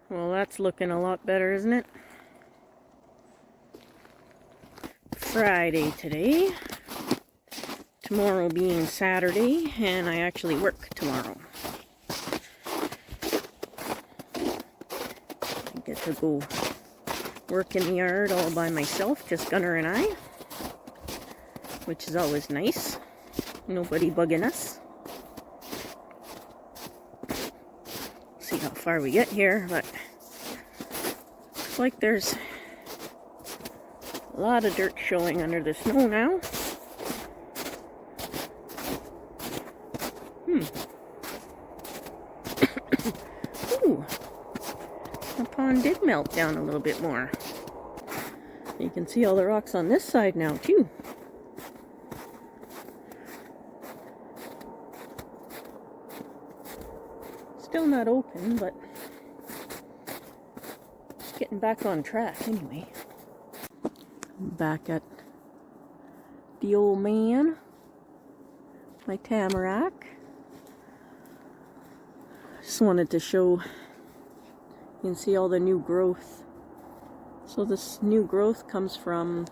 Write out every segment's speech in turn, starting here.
Well, that's looking a lot better, isn't it? Friday today. Tomorrow being Saturday, and I actually work tomorrow. I get to go work in the yard all by myself, just Gunnar and I, which is always nice. Nobody bugging us. See how far we get here, but looks like there's a lot of dirt showing under the snow now. Ooh, the pond did melt down a little bit more. You can see all the rocks on this side now too. Still not open, but getting back on track anyway. Back at the old man, my tamarack. Just wanted to show, you can see all the new growth. So this new growth comes from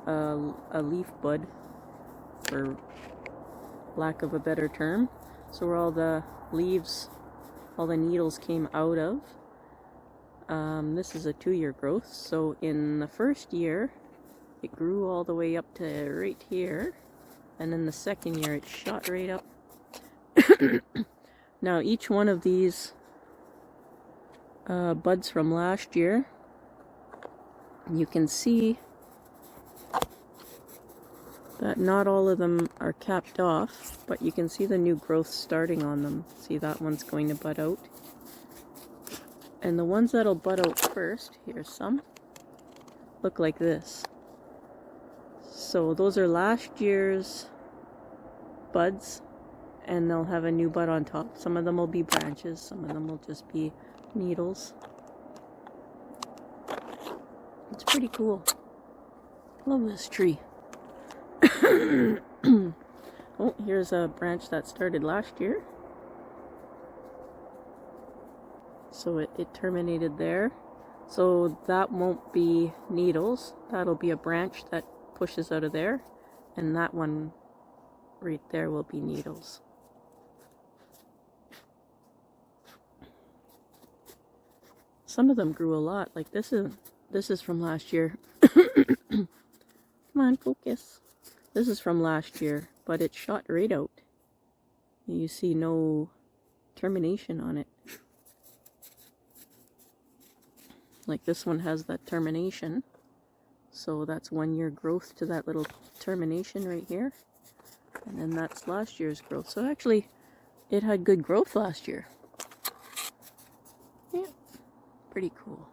a leaf bud, for lack of a better term. So where all the leaves, all the needles came out of. This is a 2-year growth. So in the first year, it grew all the way up to right here. And then the second year, it shot right up. Now each one of these buds from last year, you can see that not all of them are capped off, but you can see the new growth starting on them. See, that one's going to bud out. And the ones that'll bud out first, here's some, look like this. So those are last year's buds, and they'll have a new bud on top. Some of them will be branches, some of them will just be needles. It's pretty cool. Love this tree. Oh, here's a branch that started last year. So it terminated there. So that won't be needles. That'll be a branch that pushes out of there. And that one right there will be needles. Some of them grew a lot. Like this is from last year. Come on, focus. This is from last year, but it shot right out. You see no termination on it. Like this one has that termination. So that's 1 year growth to that little termination right here. And then that's last year's growth. So actually, it had good growth last year. Yeah, pretty cool.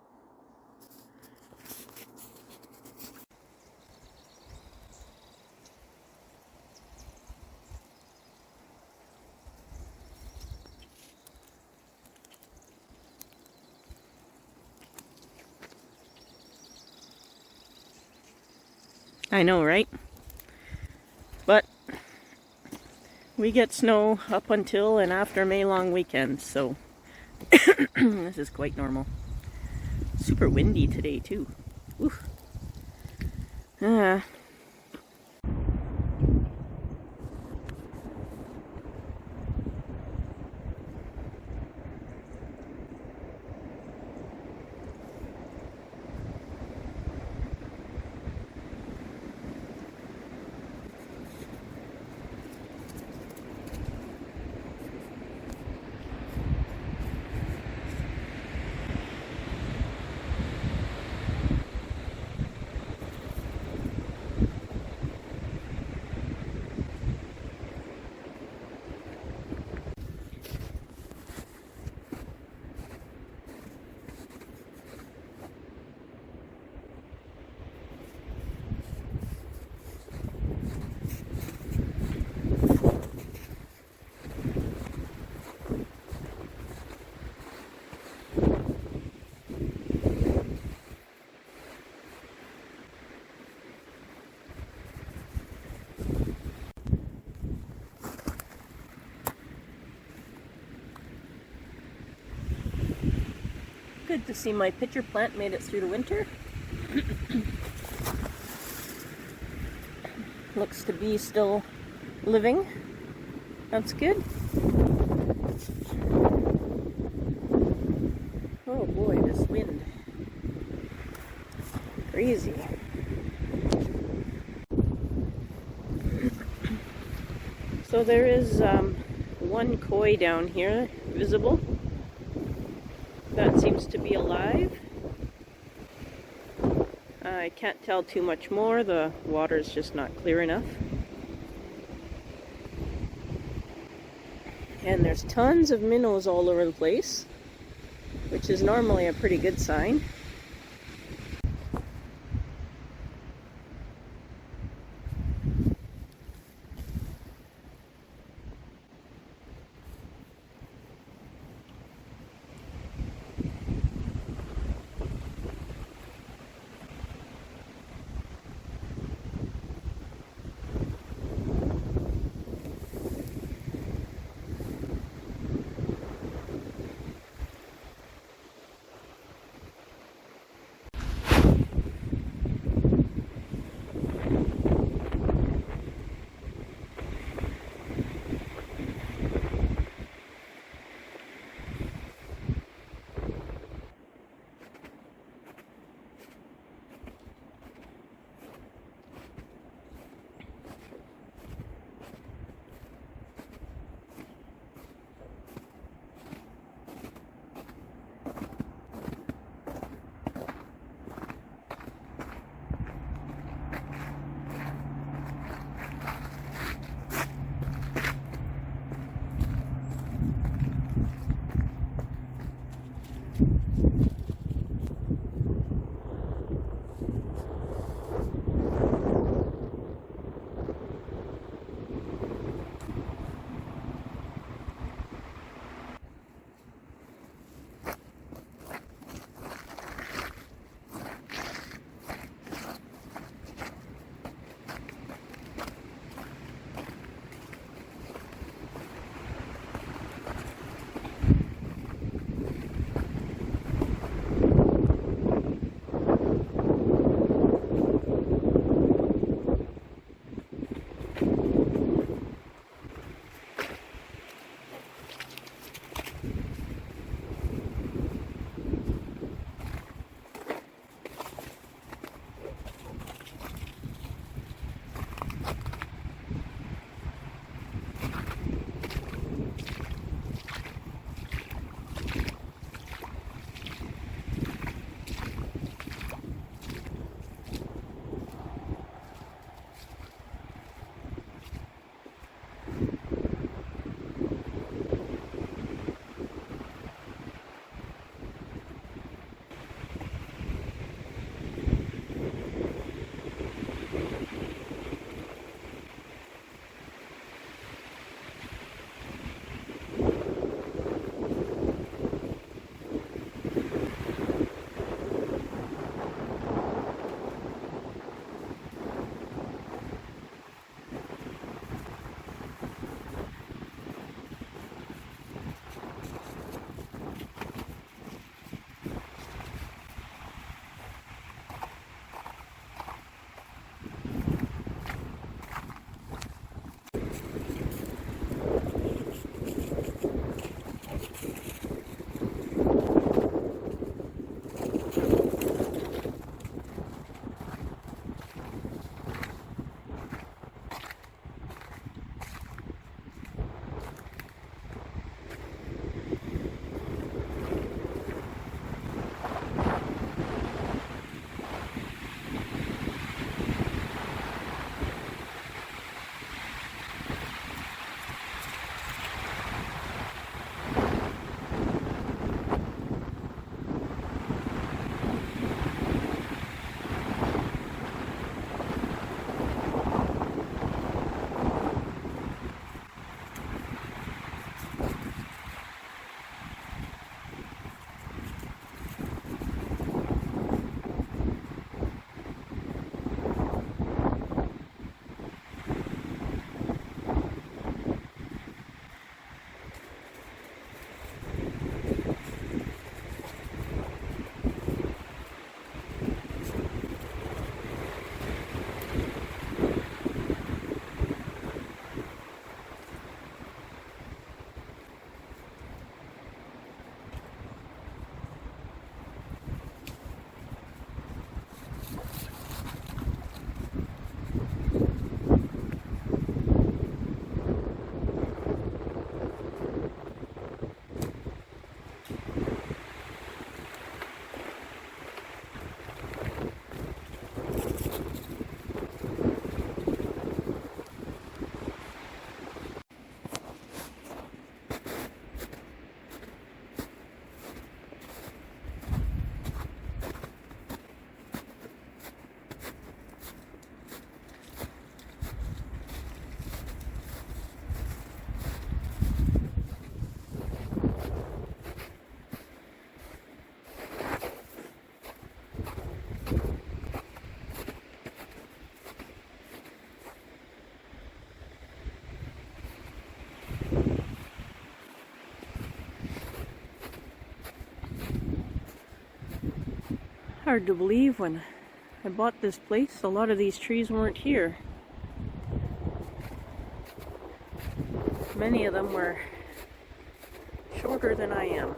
I know, right? But we get snow up until and after May long weekend, so this is quite normal. Super windy today too. Oof. Good to see my pitcher plant made it through the winter. Looks to be still living. That's good. Oh boy, this wind. Crazy. So there is one koi down here visible. That seems to be alive. I can't tell too much more. The water's just not clear enough. And there's tons of minnows all over the place, which is normally a pretty good sign. hard to believe when I bought this place, a lot of these trees weren't here. Many of them were shorter than I am.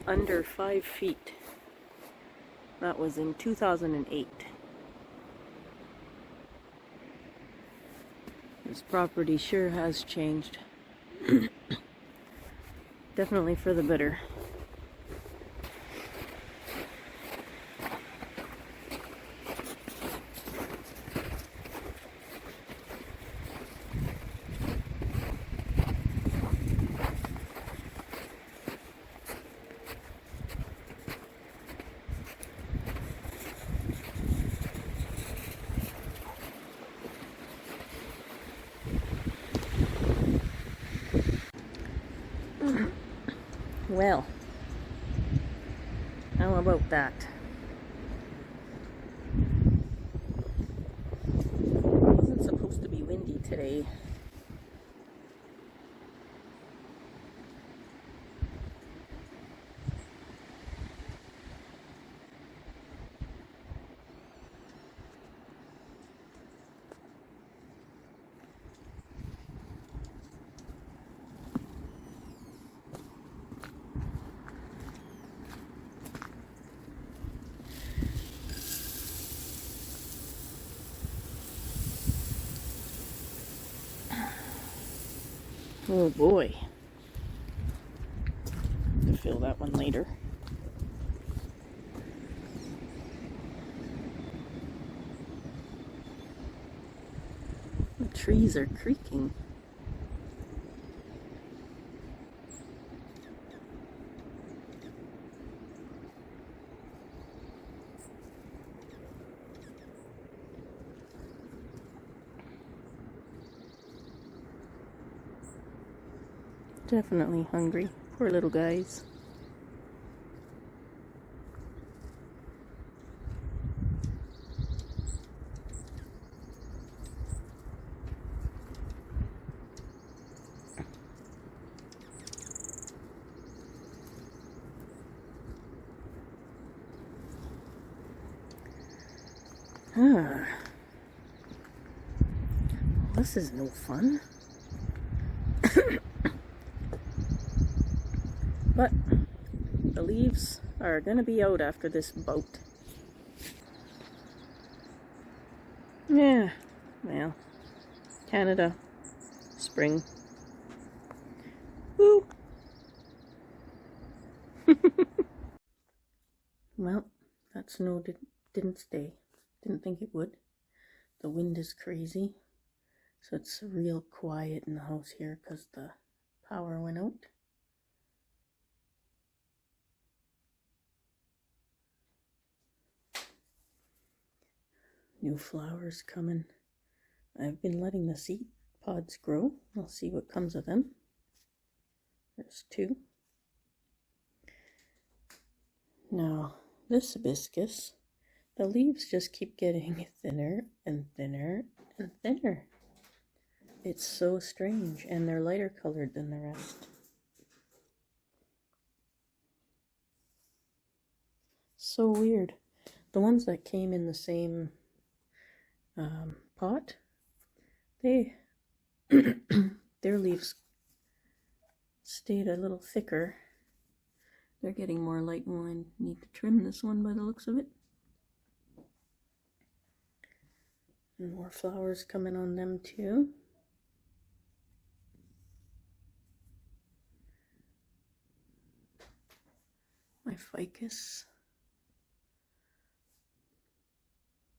Under 5 feet. That was in 2008. This property sure has changed. Definitely for the better. Well, how about that? It wasn't supposed to be windy today. Oh boy. I'll fill that one later. The trees are creaking. Definitely hungry. Poor little guys. This is no fun. But the leaves are gonna be out after this bout. Yeah, well, Canada, spring. Woo! Well, that snow didn't stay. Didn't think it would. The wind is crazy, so it's real quiet in the house here because the power went out. New flowers coming. I've been letting the seed pods grow. We'll see what comes of them. There's 2. Now, this hibiscus, the leaves just keep getting thinner and thinner and thinner. It's so strange, and they're lighter colored than the rest. So weird. The ones that came in the same pot, their leaves stayed a little thicker. They're getting more light, and I need to trim this one by the looks of it. And more flowers coming on them too. My ficus.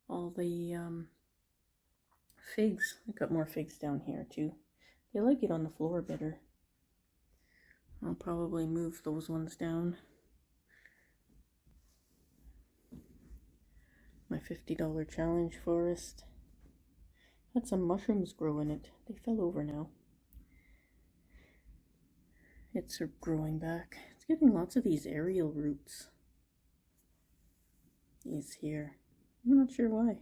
All the figs. I got more figs down here too. They like it on the floor better. I'll probably move those ones down. My $50 challenge forest. Had some mushrooms grow in it. They fell over now. It's growing back. It's getting lots of these aerial roots. These here. I'm not sure why.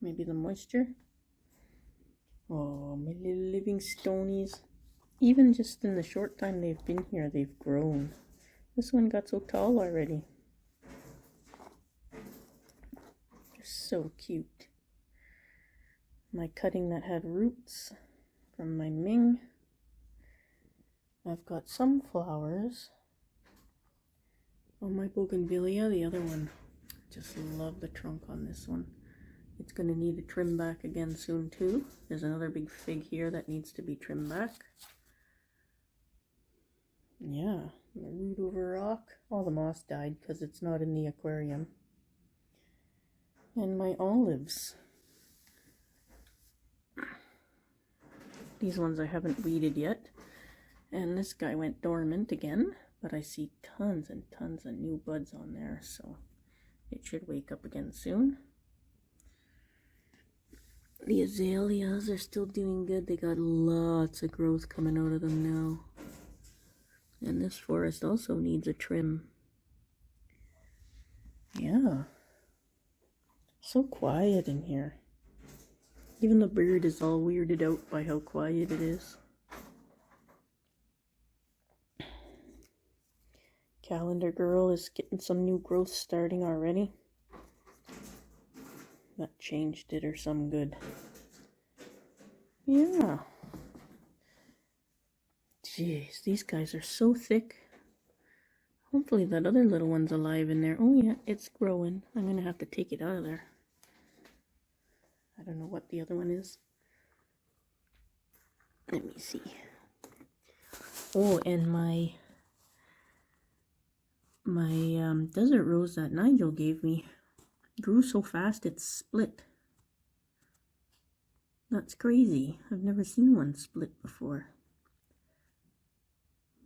Maybe the moisture. Oh, my little living stonies. Even just in the short time they've been here, they've grown. This one got so tall already. so cute. My cutting that had roots from my Ming. I've got some flowers on my bougainvillea. The other one, just love the trunk on this one. It's going to need a trim back again soon too. There's another big fig here that needs to be trimmed back. Yeah, the root over rock. All the moss died because it's not in the aquarium. And my olives. These ones I haven't weeded yet. And this guy went dormant again, but I see tons and tons of new buds on there, so it should wake up again soon. The azaleas are still doing good. They got lots of growth coming out of them now. And this forest also needs a trim. Yeah. So quiet in here. Even the bird is all weirded out by how quiet it is. Calendar girl is getting some new growth starting already. That change did her some good. Yeah. Jeez, these guys are so thick. Hopefully that other little one's alive in there. Oh yeah, it's growing. I'm going to have to take it out of there. I don't know what the other one is. Let me see. Oh, and my desert rose that Nigel gave me grew so fast it's split. That's crazy. I've never seen one split before.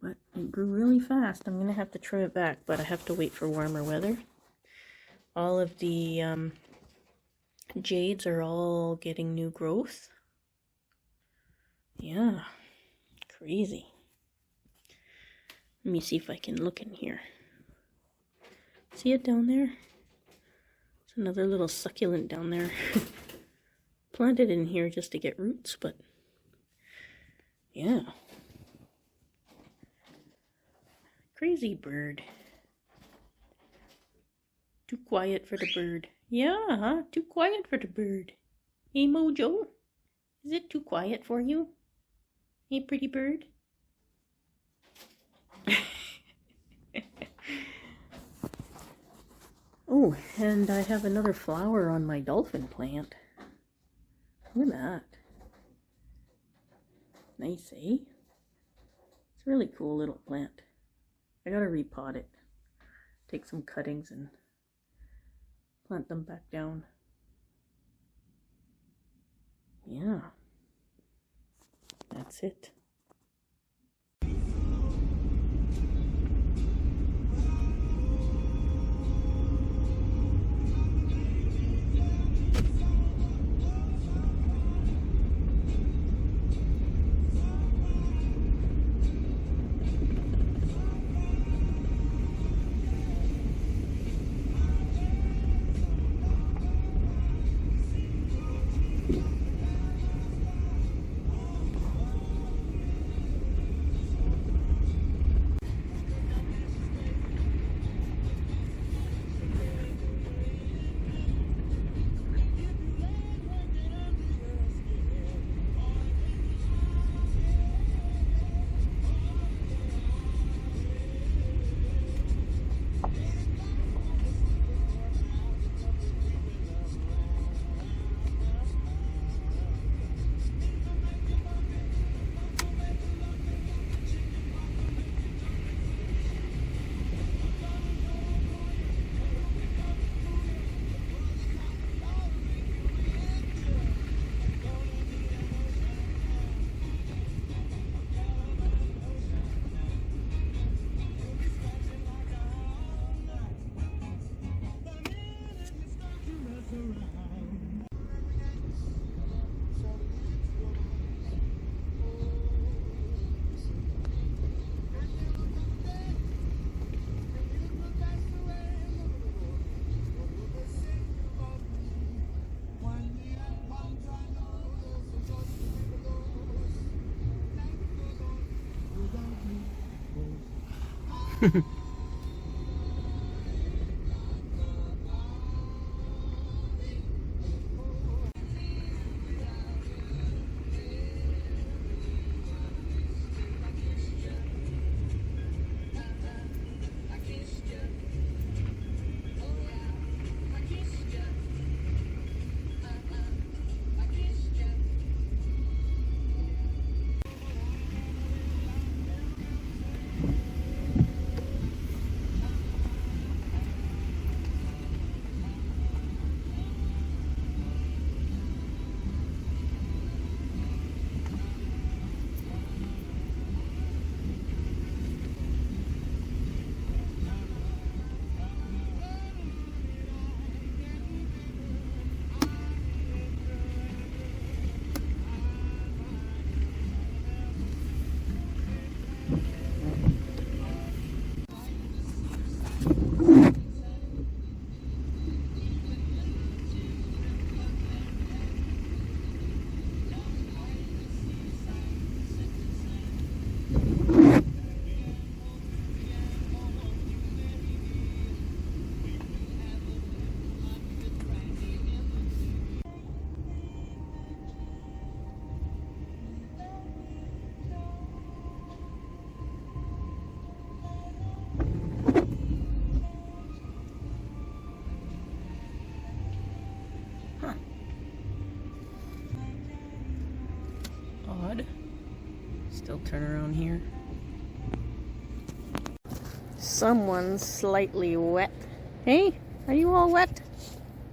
But it grew really fast. I'm going to have to trim it back, but I have to wait for warmer weather. All of the jades are all getting new growth. Yeah, crazy. Let me see if I can look in here. See it down there? There's another little succulent down there. Planted in here just to get roots, but yeah. Crazy bird. Too quiet for the bird. Yeah, huh? Too quiet for the bird. Hey, Mojo? Is it too quiet for you? Hey, pretty bird? Oh, and I have another flower on my dolphin plant. Look at that. Nice, eh? It's a really cool little plant. I gotta repot it. Take some cuttings and plant them back down. Yeah. That's it. Still turn around here. Someone's slightly wet. Hey, are you all wet?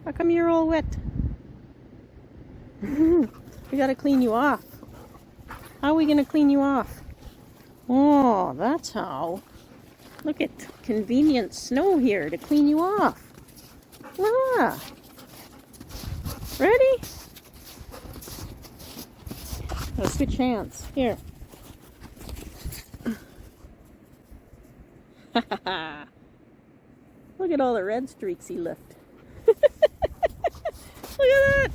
How come you're all wet? We gotta clean you off. How are we gonna clean you off? Oh, that's how. Look at convenient snow here to clean you off. Ah. Ready? Let's get a chance. Here. Look at all the red streaks he left. Look at that.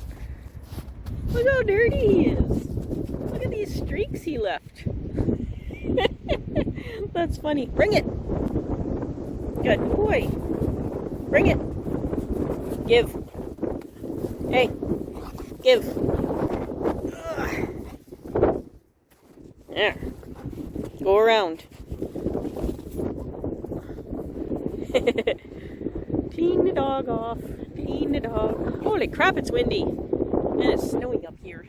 Look how dirty he is. Look at these streaks he left. That's funny. Bring it. Good boy. Bring it. Give. Hey. Give. There. Go around. Clean the dog off. Clean the dog. Holy crap, it's windy. And it's snowing up here.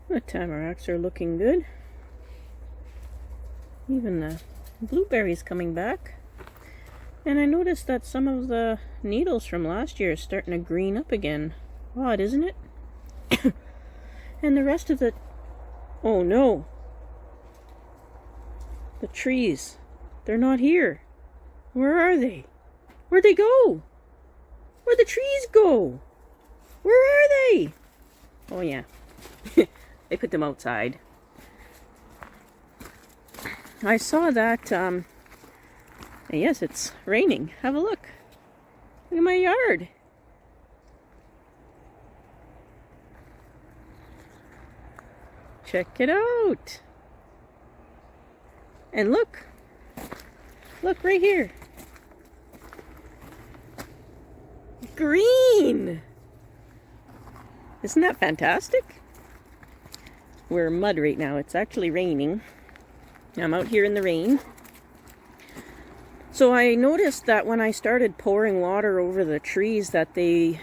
The tamaracks are looking good. Even the blueberries coming back. And I noticed that some of the needles from last year are starting to green up again. Odd, isn't it? And the rest of the... Oh no! The trees. They're not here. Where are they? Where'd they go? Where'd the trees go? Where are they? Oh yeah. They put them outside. I saw that, yes, it's raining. Have a look. Look at my yard. Check it out. And look. Look right here. Green. Isn't that fantastic? We're in mud right now. It's actually raining. I'm out here in the rain. So I noticed that when I started pouring water over the trees that they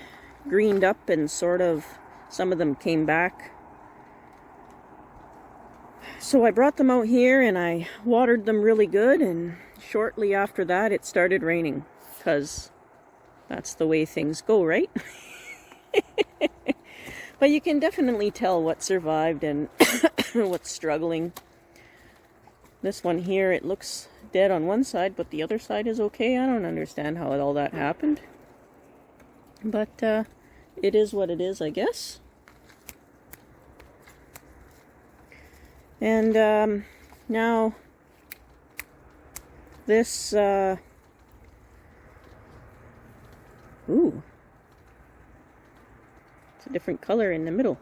greened up and sort of, some of them came back. So I brought them out here and I watered them really good, and shortly after that it started raining, because that's the way things go, right? But you can definitely tell what survived and what's struggling. This one here, it looks dead on one side, but the other side is okay. I don't understand how all that happened. But it is what it is, I guess. And now this... Ooh. It's a different color in the middle.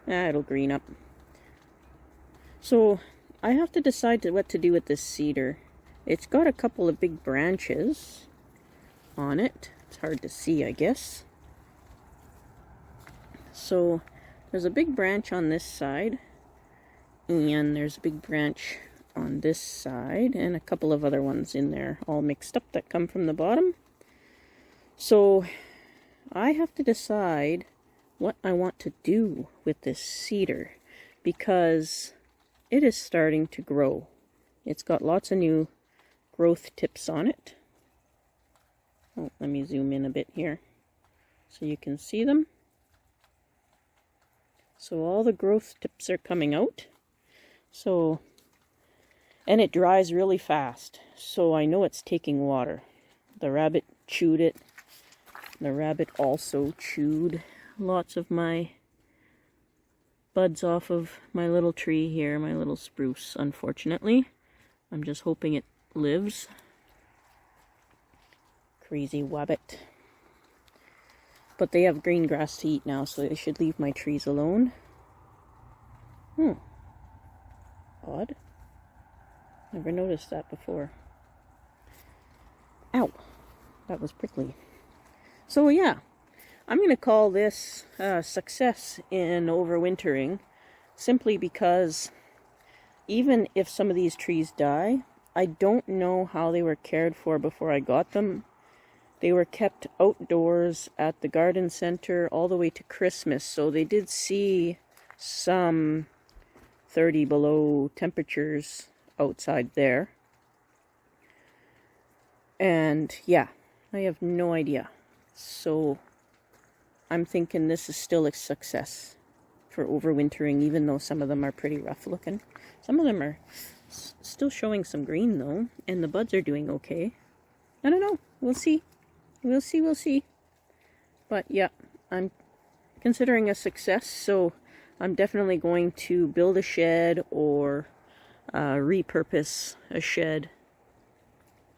It'll green up. So I have to decide what to do with this cedar. It's got a couple of big branches on it. It's hard to see, I guess. So there's a big branch on this side, and there's a big branch on this side, and a couple of other ones in there all mixed up that come from the bottom. So I have to decide what I want to do with this cedar, because it is starting to grow. It's got lots of new growth tips on it. Oh, let me zoom in a bit here so you can see them. So all the growth tips are coming out. So, and it dries really fast. So I know it's taking water. The rabbit chewed it. The rabbit also chewed lots of my buds off of my little tree here, my little spruce, unfortunately. I'm just hoping it lives. Crazy wabbit. But they have green grass to eat now, so they should leave my trees alone. Odd. Never noticed that before. Ow! That was prickly. So yeah, I'm going to call this a success in overwintering, simply because even if some of these trees die, I don't know how they were cared for before I got them. They were kept outdoors at the garden center all the way to Christmas, so they did see some 30 below temperatures outside there. And yeah, I have no idea. So I'm thinking this is still a success for overwintering, even though some of them are pretty rough looking. Some of them are still showing some green though, and the buds are doing okay. I don't know. We'll see. We'll see. But yeah, I'm considering a success, so I'm definitely going to build a shed or repurpose a shed,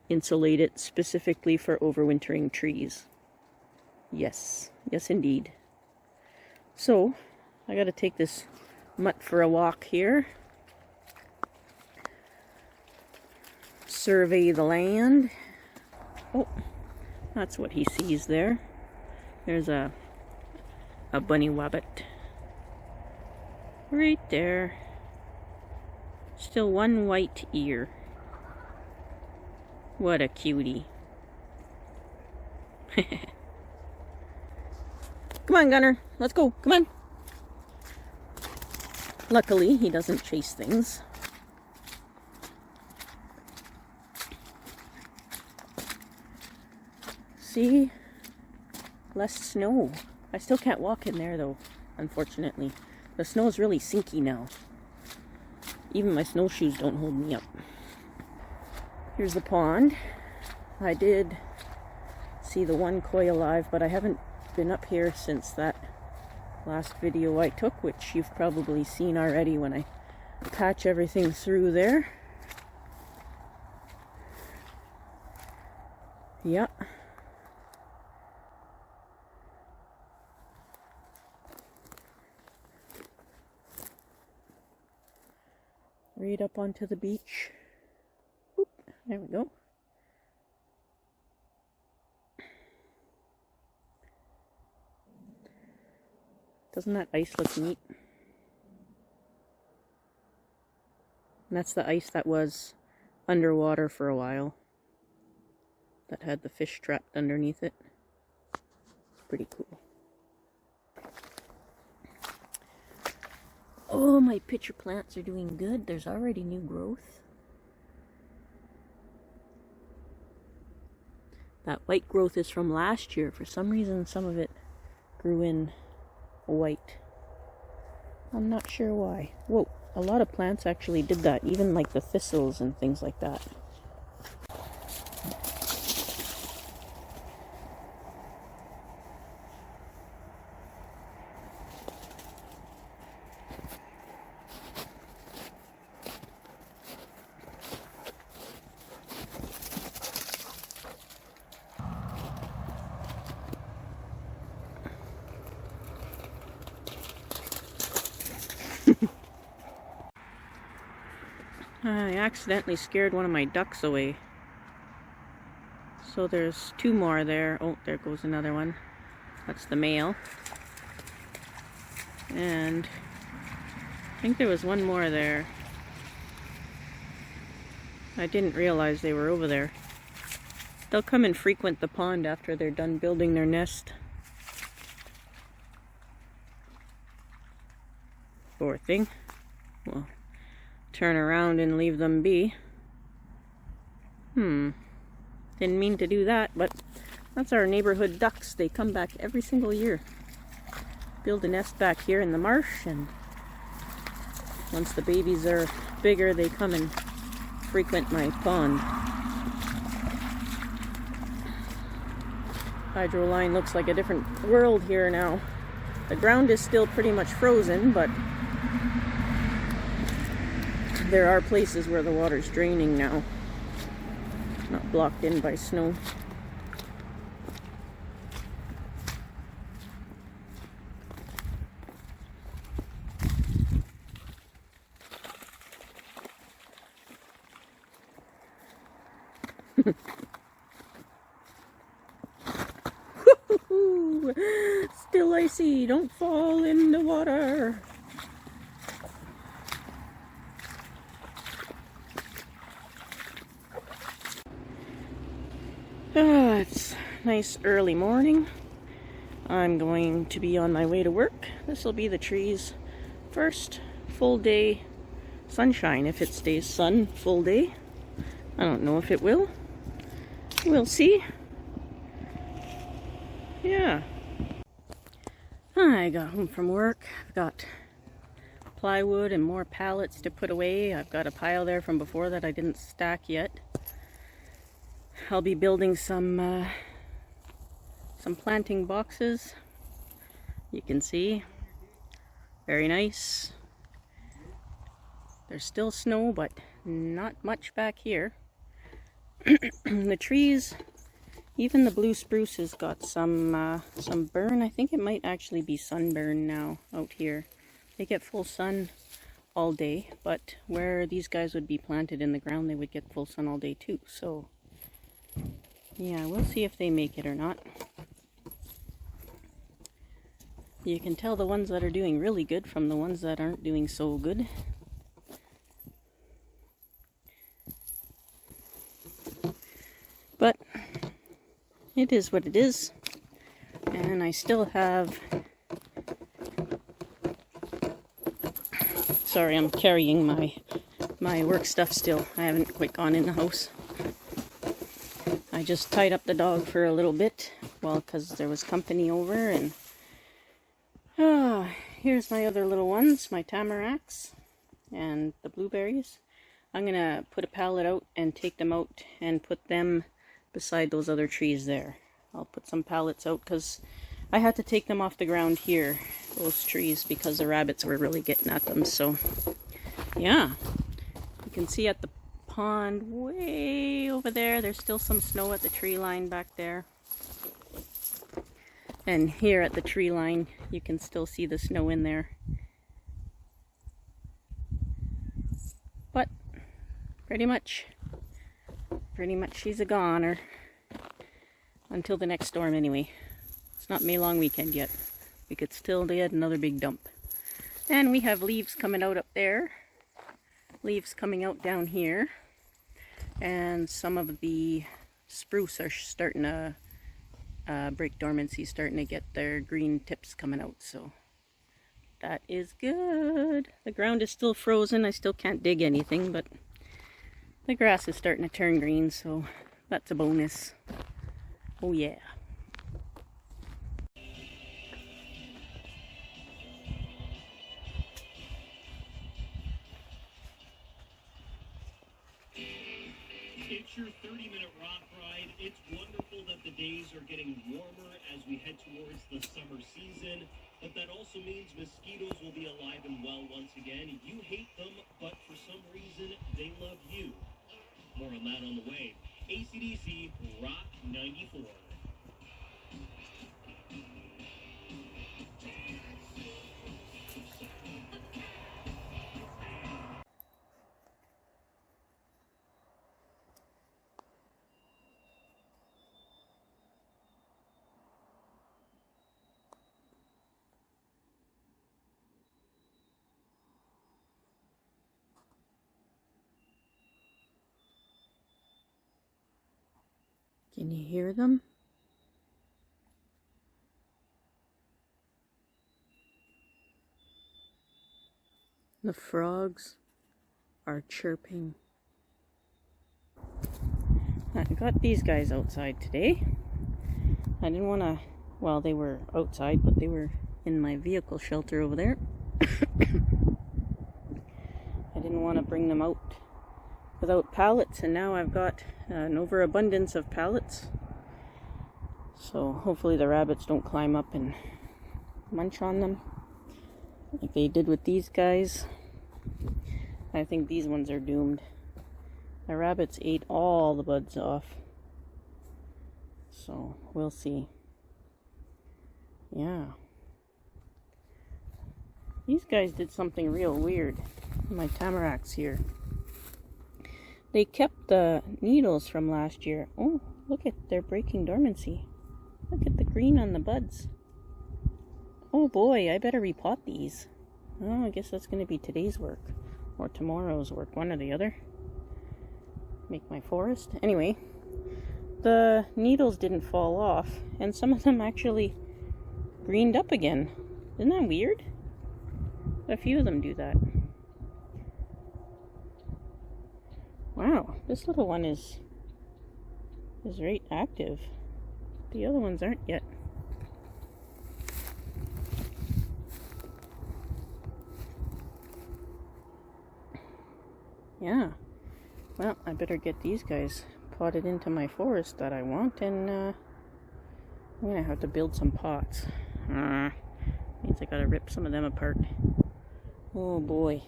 insulate it specifically for overwintering trees. Yes indeed. So, I gotta take this mutt for a walk here. Survey the land. Oh, that's what he sees there. There's a bunny wabbit. Right there. Still one white ear. What a cutie. Come on, Gunner. Let's go. Come on. Luckily, he doesn't chase things. See? Less snow. I still can't walk in there, though, unfortunately. The snow is really sinky now. Even my snowshoes don't hold me up. Here's the pond. I did see the one koi alive, but I haven't been up here since that last video I took, which you've probably seen already when I patch everything through there. Yeah. Right up onto the beach. Oop, there we go. Doesn't that ice look neat? And that's the ice that was underwater for a while. That had the fish trapped underneath it. Pretty cool. Oh, my pitcher plants are doing good. There's already new growth. That white growth is from last year. For some reason, some of it grew in white. I'm not sure why. Whoa, a lot of plants actually did that. Even like the thistles and things like that. I accidentally scared one of my ducks away. So there's two more there. Oh, there goes another one. That's the male. And I think there was one more there. I didn't realize they were over there. They'll come and frequent the pond after they're done building their nest. Poor thing. Well, turn around and leave them be. Didn't mean to do that, but that's our neighborhood ducks. They come back every single year. build a nest back here in the marsh, and once the babies are bigger, they come and frequent my pond. Hydro line looks like a different world here now. The ground is still pretty much frozen, but there are places where the water's draining now, not blocked in by snow. Still icy, don't fall in the water. It's nice early morning. I'm going to be on my way to work. This will be the tree's first full day sunshine, if it stays sun full day. I don't know if it will. We'll see. Yeah. I got home from work. I've got plywood and more pallets to put away. I've got a pile there from before that I didn't stack yet. I'll be building some planting boxes. You can see. Very nice. There's still snow, but not much back here. The trees, even the blue spruce has got some burn. I think it might actually be sunburn now out here. They get full sun all day, but where these guys would be planted in the ground, they would get full sun all day too. So yeah, we'll see if they make it or not. You can tell the ones that are doing really good from the ones that aren't doing so good. But it is what it is. And I still have... Sorry, I'm carrying my work stuff still. I haven't quite gone in the house. I just tied up the dog for a little bit, well, because there was company over, and here's my other little ones, my tamaracks and the blueberries. I'm gonna put a pallet out and take them out and put them beside those other trees there. I'll put some pallets out because I had to take them off the ground here, those trees, because the rabbits were really getting at them. So yeah, you can see at the pond way over there, there's still some snow at the tree line back there. And here at the tree line, you can still see the snow in there. But pretty much she's a goner. Until the next storm anyway. It's not May long weekend yet. We could still get another big dump. And we have leaves coming out up there. Leaves coming out down here. And some of the spruce are starting to break dormancy, starting to get their green tips coming out. So that is good. The ground is still frozen. I still can't dig anything, but the grass is starting to turn green, so that's a bonus. Oh yeah. It's your 30-minute rock ride. It's wonderful that the days are getting warmer as we head towards the summer season, but that also means mosquitoes will be alive and well once again. You hate them, but for some reason, they love you. More on that on the way. AC/DC Rock 94. Can you hear them? The frogs are chirping. I got these guys outside today. I didn't want to, well, they were outside, but they were in my vehicle shelter over there. I didn't want to bring them out without pallets, and now I've got an overabundance of pallets. So hopefully the rabbits don't climb up and munch on them like they did with these guys. I think these ones are doomed. The rabbits ate all the buds off. So we'll see. Yeah. These guys did something real weird. My tamaracks here. They kept the needles from last year. Oh, look at, they're breaking dormancy. Look at the green on the buds. Oh boy, I better repot these. Oh, I guess that's going to be today's work. Or tomorrow's work, one or the other. Make my forest. Anyway, the needles didn't fall off, and some of them actually greened up again. Isn't that weird? A few of them do that. Wow, this little one is right active. The other ones aren't yet. Yeah. Well, I better get these guys potted into my forest that I want, and I'm gonna have to build some pots. Means I gotta rip some of them apart. Oh boy.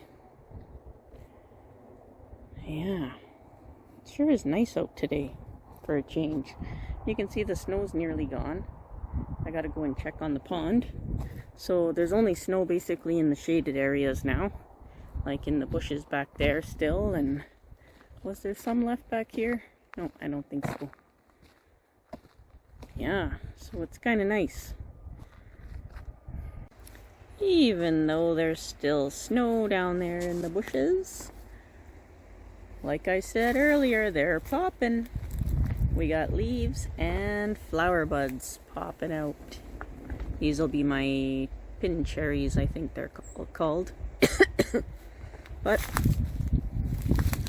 Yeah. It sure is nice out today for a change. You can see the snow's nearly gone. I gotta go and check on the pond. So there's only snow basically in the shaded areas now. Like in the bushes back there still, and was there some left back here? No, I don't think so. Yeah, so it's kind of nice. Even though there's still snow down there in the bushes. Like I said earlier, they're popping. We got leaves and flower buds popping out. These will be my pin cherries, I think they're called. But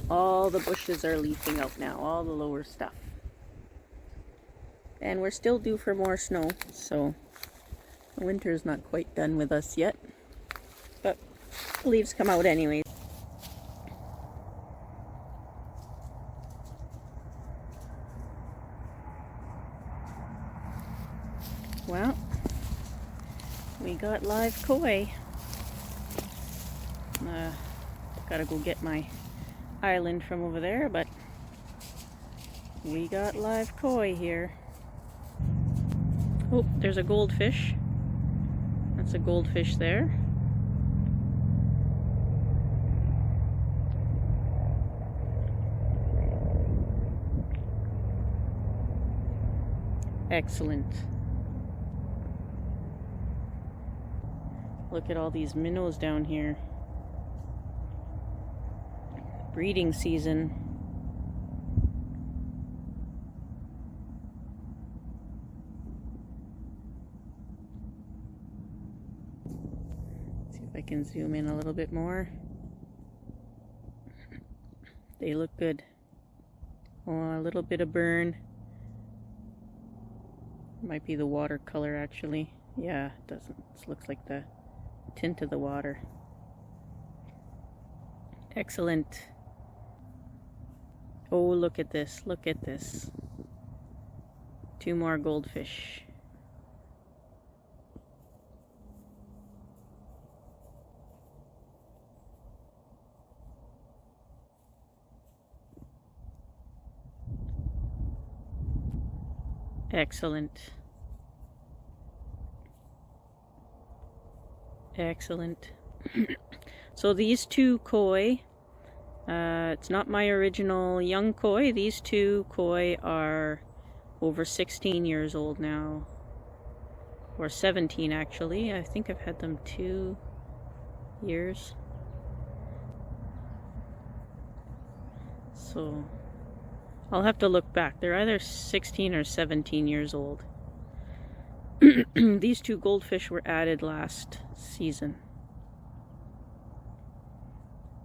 all the bushes are leafing out now, all the lower stuff. And we're still due for more snow, so the winter's not quite done with us yet. But the leaves come out anyways. Well, we got live koi. Gotta go get my island from over there, but we got live koi here. Oh, there's a goldfish. That's a goldfish there. Excellent. Look at all these minnows down here. Breeding season. See if I can zoom in a little bit more. They look good. Oh, a little bit of burn. Might be the watercolor actually. Yeah, it doesn't. It looks like the tint of the water. Excellent. Oh, look at this. Look at this. 2 more goldfish. Excellent. Excellent. So these 2 koi, it's not my original young koi. These 2 koi are over 16 years old now. Or 17 actually. I think I've had them 2 years. So I'll have to look back. They're either 16 or 17 years old. These 2 goldfish were added last season.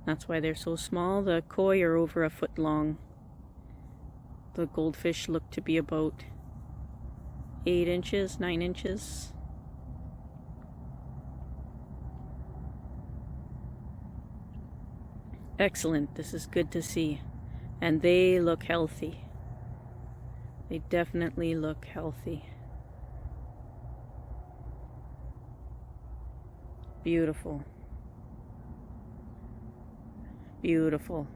That's why they're so small. The koi are over 1 foot long. The goldfish look to be about 8 inches, 9 inches. Excellent. This is good to see. And they look healthy. They definitely look healthy. Beautiful. Beautiful.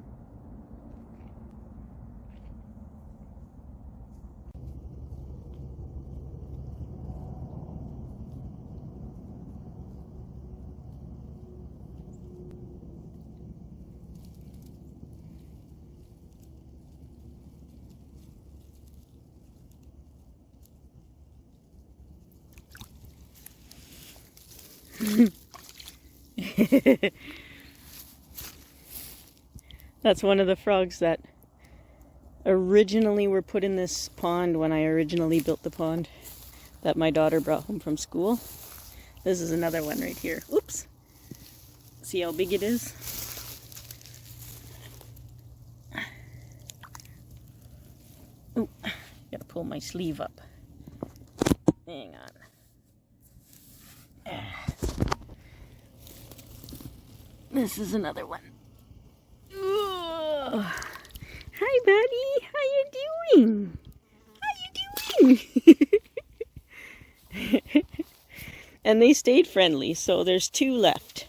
That's one of the frogs that originally were put in this pond when I originally built the pond that my daughter brought home from school. This is another one right here. Oops. See how big it is? Ooh, gotta pull my sleeve up. Hang on. This is another one. Ooh. Hi, buddy. How you doing? How you doing? And they stayed friendly, so there's 2 left.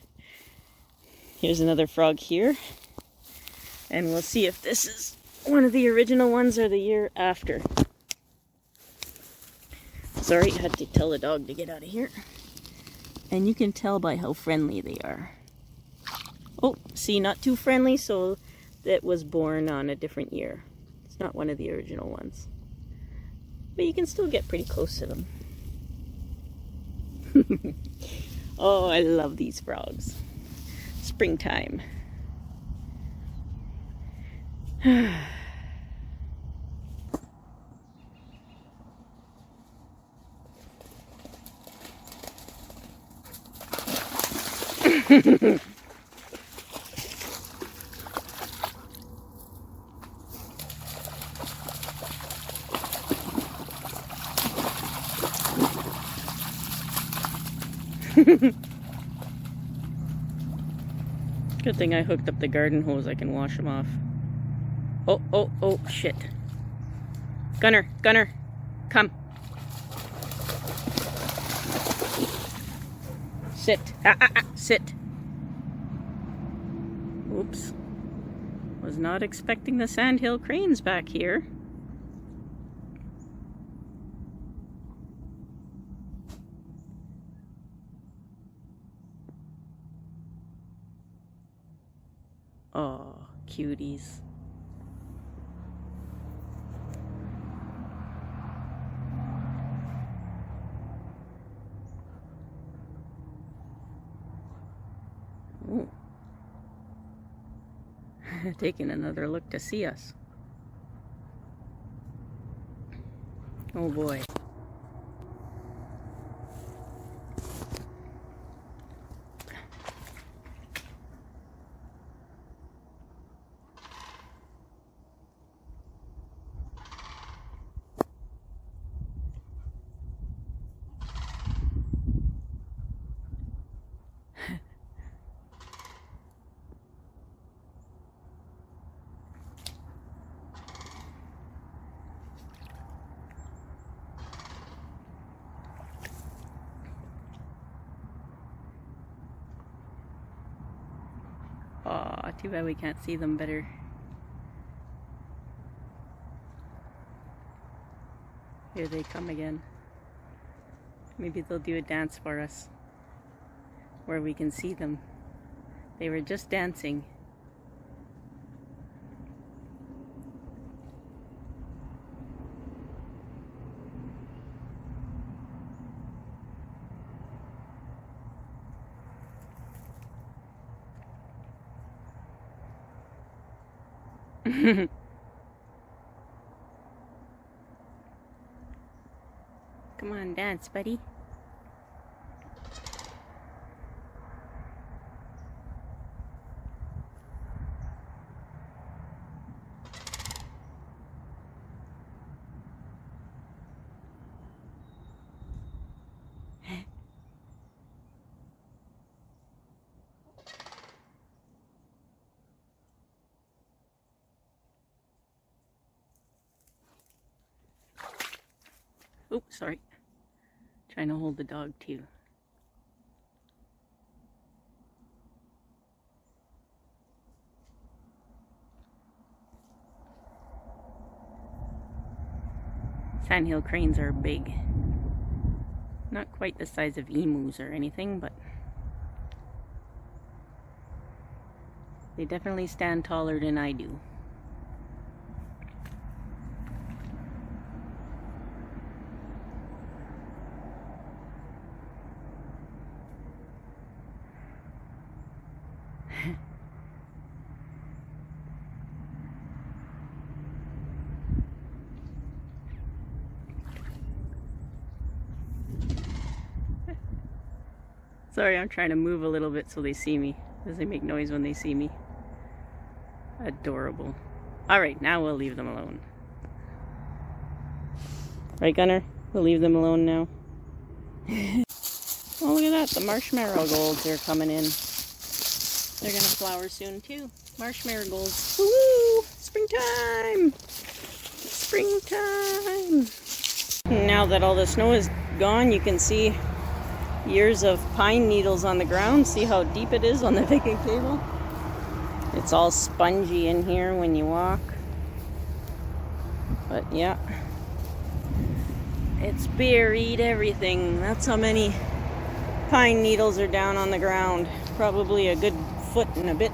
Here's another frog here. And we'll see if this is one of the original ones or the year after. Sorry, I had to tell the dog to get out of here. And you can tell by how friendly they are. Oh, see, not too friendly, so that was born on a different year. It's not one of the original ones. But you can still get pretty close to them. Oh, I love these frogs. Springtime. Good thing I hooked up the garden hose. I can wash them off. Oh, oh, oh, shit. Gunner, Gunner, come. Sit. Sit. Oops. Was not expecting the sandhill cranes back here. Oh, cuties. Ooh. Taking another look to see us. Oh boy. Aw, too bad we can't see them better. Here they come again. Maybe they'll do a dance for us where we can see them. They were just dancing. Come on, dance, buddy. Oops, sorry. Trying to hold the dog too. Sandhill cranes are big. Not quite the size of emus or anything, but they definitely stand taller than I do. Sorry, I'm trying to move a little bit so they see me, because they make noise when they see me. Adorable. Alright, now we'll leave them alone. Right, Gunner? We'll leave them alone now. Oh, look at that. The marshmallow golds are coming in. They're going to flower soon, too. Marshmallow golds. Woo! Springtime! Springtime! Now that all the snow is gone, you can see years of pine needles on the ground. See how deep it is on the picnic table? It's all spongy in here when you walk. But yeah, it's buried everything. That's how many pine needles are down on the ground. Probably a good foot and a bit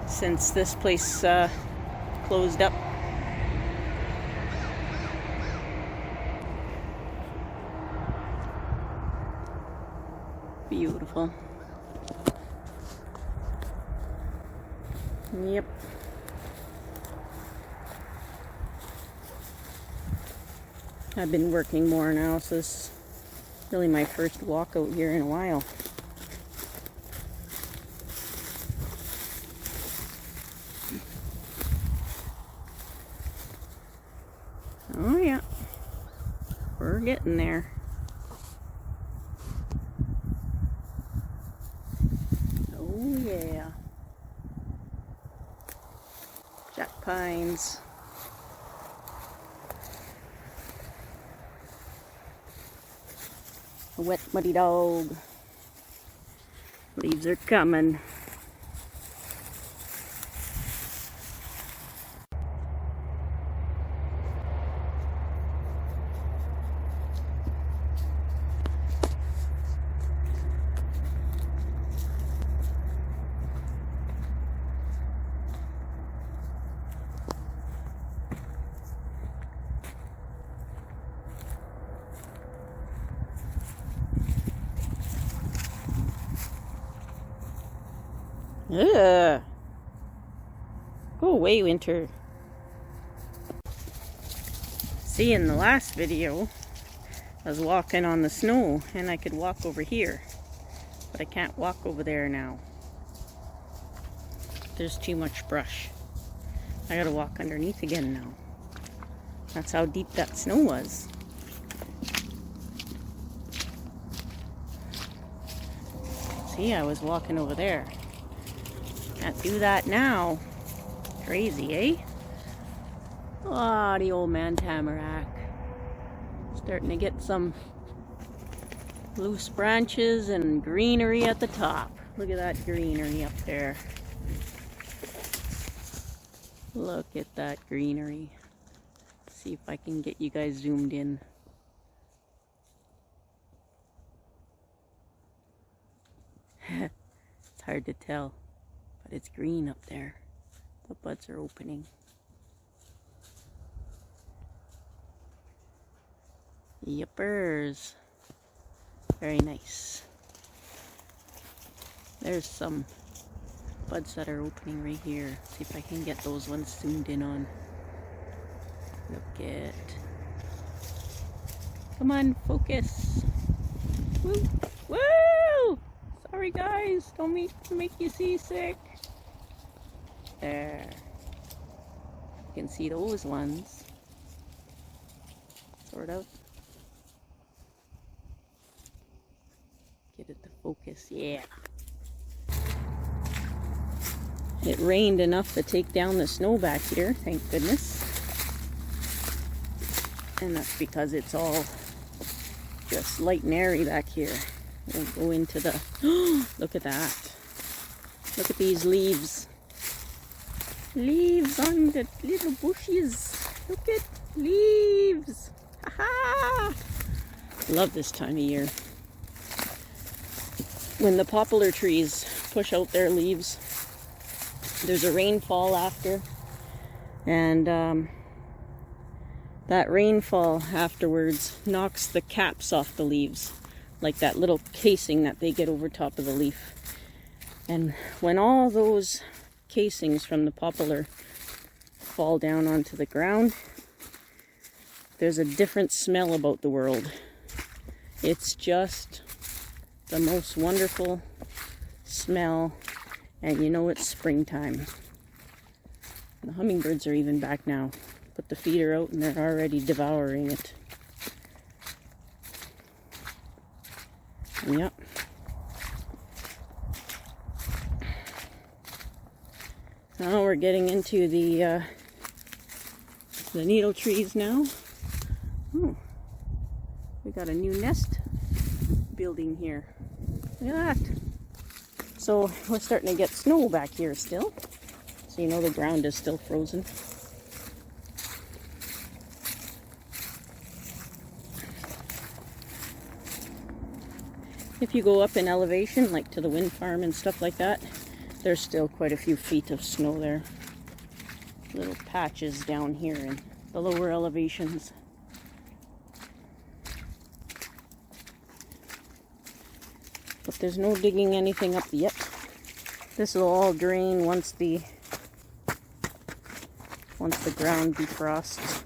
since this place closed up. Beautiful. Yep. I've been working more now, so this is really my first walk out here in a while. Oh yeah, we're getting there. Oh yeah. Jack pines. A wet muddy dog. Leaves are coming. Ugh. Go away, winter. See, in the last video, I was walking on the snow and I could walk over here, but I can't walk over there now. There's too much brush. I gotta walk underneath again now. That's how deep that snow was. See, I was walking over there. Can't do that now. Crazy, eh? Ah, the old man tamarack. Starting to get some loose branches and greenery at the top. Look at that greenery up there. Look at that greenery. See if I can get you guys zoomed in. It's hard to tell. But it's green up there. The buds are opening. Yippers. Very nice. There's some buds that are opening right here. See if I can get those ones zoomed in on. Look at. Come on, focus. Woo! Woo! Sorry guys, don't make you seasick. There. You can see those ones. Sort of. Get it to focus. Yeah. It rained enough to take down the snow back here, thank goodness. And that's because it's all just light and airy back here. We'll go into the... Look at that. Look at these leaves. Leaves on the little bushes. Look at leaves. Ha-ha! Love this time of year. When the poplar trees push out their leaves, there's a rainfall after. And that rainfall afterwards knocks the caps off the leaves, like that little casing that they get over top of the leaf. And when all those casings from the poplar fall down onto the ground, there's a different smell about the world. It's just the most wonderful smell, and you know it's springtime. The hummingbirds are even back now. Put the feeder out and they're already devouring it. Yep. Now we're getting into the needle trees now. Oh, we got a new nest building here. Look at that. So we're starting to get snow back here still. So you know the ground is still frozen. If you go up in elevation, like to the wind farm and stuff like that, there's still quite a few feet of snow there. Little patches down here in the lower elevations. But there's no digging anything up yet. This will all drain once the ground defrosts.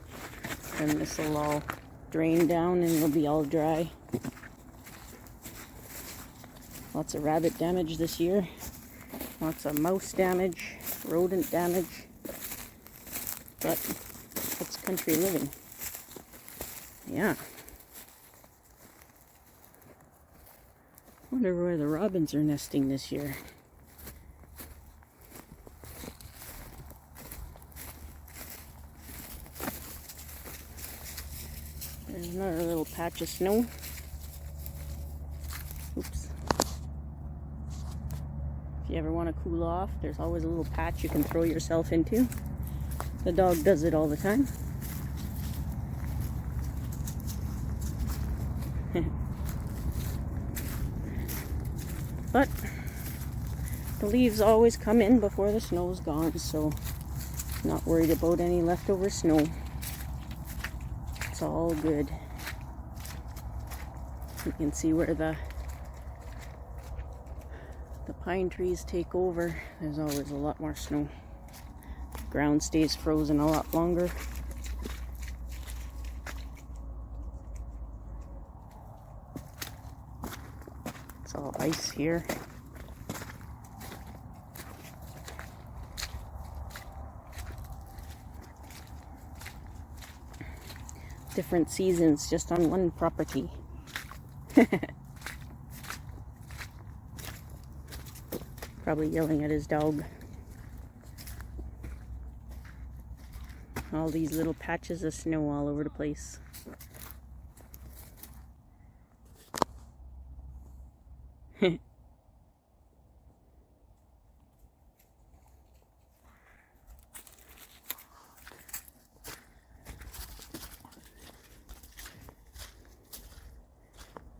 Then this will all drain down and it'll be all dry. Lots of rabbit damage this year. Lots of mouse damage, rodent damage. But it's country living. Yeah. Wonder where the robins are nesting this year. There's another little patch of snow. Oops. If you ever want to cool off, there's always a little patch you can throw yourself into. The dog does it all the time. But the leaves always come in before the snow's gone, so not worried about any leftover snow. It's all good. You can see where the pine trees take over. There's always a lot more snow. The ground stays frozen a lot longer. It's all ice here. Different seasons just on one property. Probably yelling at his dog. All these little patches of snow all over the place.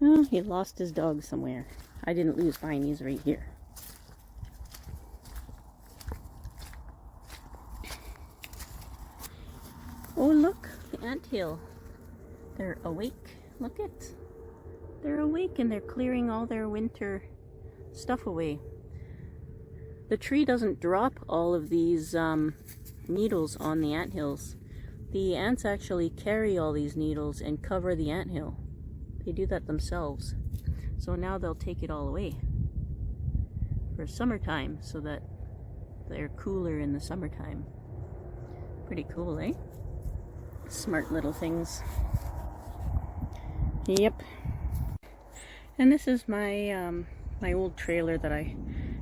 Oh, he lost his dog somewhere. I didn't lose mine, he's right here. Oh look, the anthill. They're awake. Look it. They're awake and they're clearing all their winter stuff away. The tree doesn't drop all of these needles on the anthills. The ants actually carry all these needles and cover the anthill. They do that themselves. So now they'll take it all away for summertime so that they're cooler in the summertime. Pretty cool, eh? Smart little things. Yep. And this is my my old trailer that I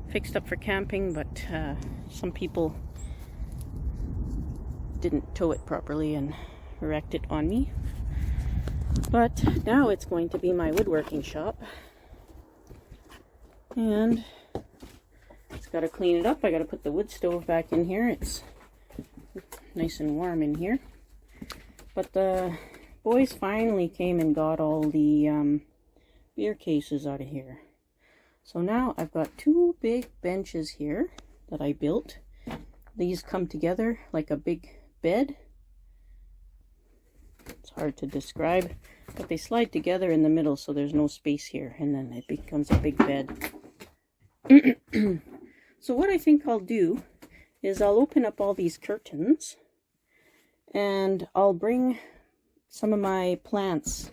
fixed up for camping, but some people didn't tow it properly and wrecked it on me. But now it's going to be my woodworking shop. And it's got to clean it up. I got to put the wood stove back in here. It's nice and warm in here. But the boys finally came and got all the beer cases out of here. So now I've got two big benches here that I built. These come together like a big bed. It's hard to describe, but they slide together in the middle so there's no space here, and then it becomes a big bed. So what I think I'll do is I'll open up all these curtains and I'll bring some of my plants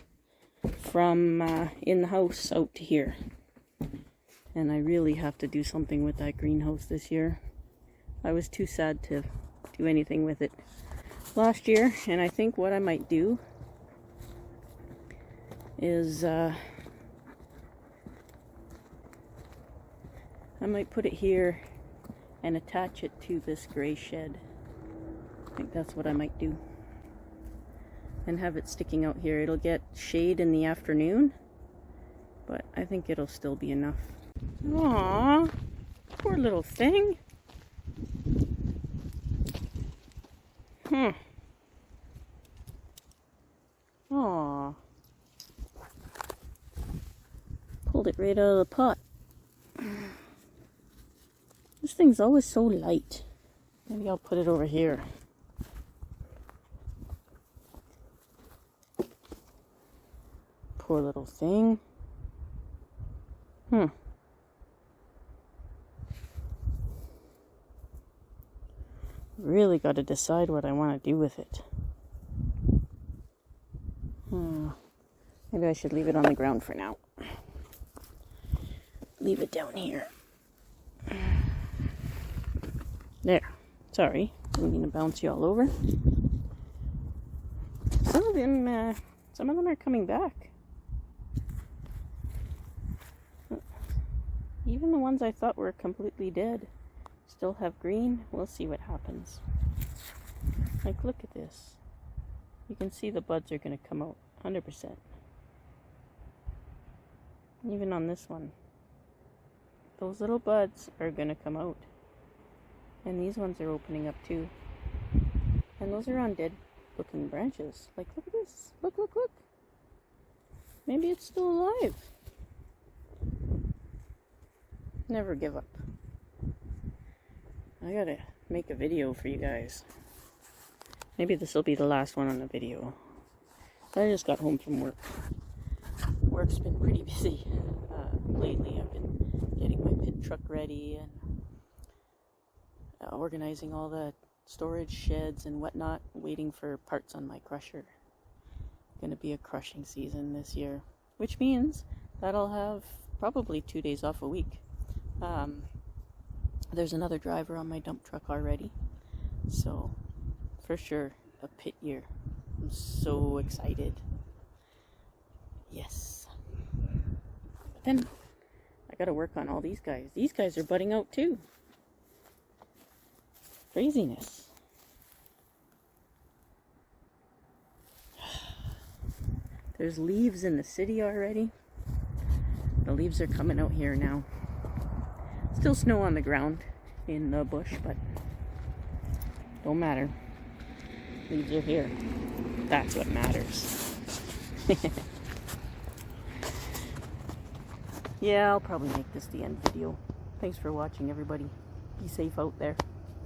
from in the house out to here. And I really have to do something with that greenhouse this year. I was too sad to do anything with it last year, and I think what I might do is I might put it here and attach it to this gray shed. I think that's what I might do. And have it sticking out here. It'll get shade in the afternoon, but I think it'll still be enough. Aww, poor little thing. Aww. Pulled it right out of the pot. This thing's always so light. Maybe I'll put it over here. Poor little thing. Really got to decide what I want to do with it. Maybe I should leave it on the ground for now. Leave it down here. There. Sorry, didn't mean to bounce you all over. Some of them are coming back. Even the ones I thought were completely dead still have green. We'll see what happens. Like, look at this. You can see the buds are going to come out 100%. Even on this one. Those little buds are going to come out. And these ones are opening up too. And those are on dead looking branches. Like, look at this. Look, look, look. Maybe it's still alive. Never give up. I gotta make a video for you guys. Maybe this will be the last one on the video. I just got home from work. Work's been pretty busy lately. I've been getting my pit truck ready and organizing all the storage sheds and whatnot, waiting for parts on my crusher. Gonna be a crushing season this year, which means that I'll have probably 2 days off a week. There's another driver on my dump truck already, so for sure a pit year. I'm so excited. Yes. But then I gotta work on all these guys. These guys are budding out too. Craziness. There's leaves in the city already. The leaves are coming out here now. Still snow on the ground in the bush, but don't matter. Leaves are here. That's what matters. Yeah, I'll probably make this the end video. Thanks for watching, everybody. Be safe out there.